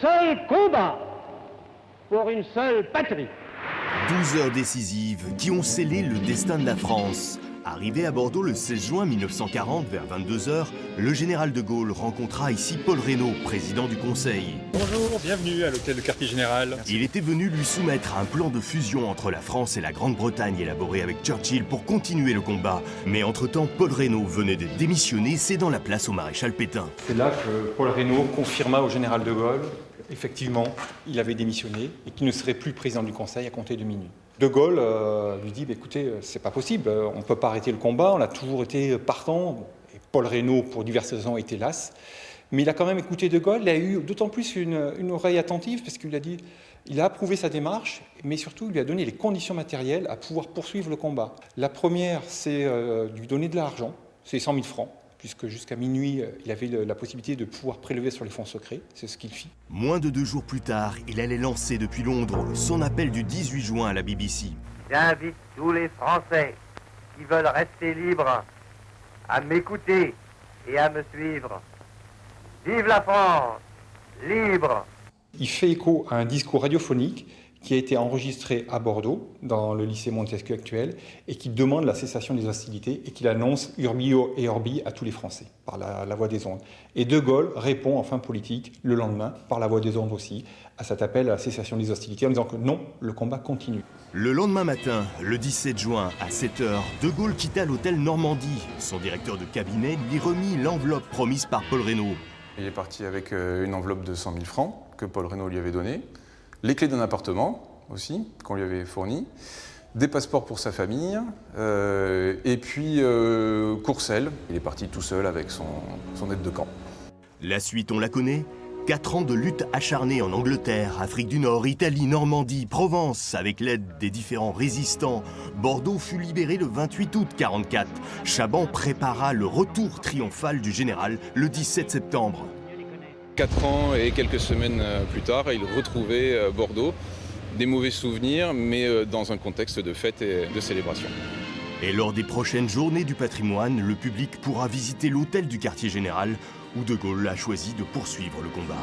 Seul combat pour une seule patrie. 12 heures décisives qui ont scellé le destin de la France. Arrivé à Bordeaux le 16 juin 1940 vers 22 heures, le général de Gaulle rencontra ici Paul Reynaud, président du Conseil. Bonjour, bienvenue à l'hôtel de Quartier Général. Il était venu lui soumettre un plan de fusion entre la France et la Grande-Bretagne élaboré avec Churchill pour continuer le combat. Mais entre-temps, Paul Reynaud venait de démissionner, cédant la place au maréchal Pétain. C'est là que Paul Reynaud confirma au général de Gaulle, effectivement, il avait démissionné et qu'il ne serait plus président du Conseil à compter de minuit. De Gaulle lui dit écoutez, c'est pas possible, on ne peut pas arrêter le combat, on a toujours été partant. Et Paul Reynaud, pour diverses raisons, était las. Mais il a quand même écouté De Gaulle, il a eu d'autant plus une oreille attentive parce qu'il a dit, il a approuvé sa démarche, mais surtout il lui a donné les conditions matérielles à pouvoir poursuivre le combat. La première, c'est de lui donner de l'argent, c'est 100 000 francs. Puisque jusqu'à minuit, il avait la possibilité de pouvoir prélever sur les fonds secrets. C'est ce qu'il fit. Moins de 2 jours plus tard, il allait lancer depuis Londres son appel du 18 juin à la BBC. J'invite tous les Français qui veulent rester libres à m'écouter et à me suivre. Vive la France, libre! Il fait écho à un discours radiophonique qui a été enregistré à Bordeaux, dans le lycée Montesquieu actuel, et qui demande la cessation des hostilités et qu'il annonce Urbi et Orbi à tous les Français, par la voie des ondes. Et De Gaulle répond en fin politique, le lendemain, par la voie des ondes aussi, à cet appel à la cessation des hostilités, en disant que non, le combat continue. Le lendemain matin, le 17 juin, à 7 h, De Gaulle quitta l'hôtel Normandie. Son directeur de cabinet lui remit l'enveloppe promise par Paul Reynaud. Il est parti avec une enveloppe de 100 000 francs que Paul Reynaud lui avait donnée. Les clés d'un appartement aussi, qu'on lui avait fourni, des passeports pour sa famille, et puis Courcelles. Il est parti tout seul avec son aide de camp. La suite, on la connaît. 4 ans de lutte acharnée en Angleterre, Afrique du Nord, Italie, Normandie, Provence, avec l'aide des différents résistants. Bordeaux fut libéré le 28 août 1944. Chaban prépara le retour triomphal du général le 17 septembre. 4 ans et quelques semaines plus tard, il retrouvait Bordeaux. Des mauvais souvenirs, mais dans un contexte de fête et de célébration. Et lors des prochaines journées du patrimoine, le public pourra visiter l'hôtel du Quartier Général, où De Gaulle a choisi de poursuivre le combat.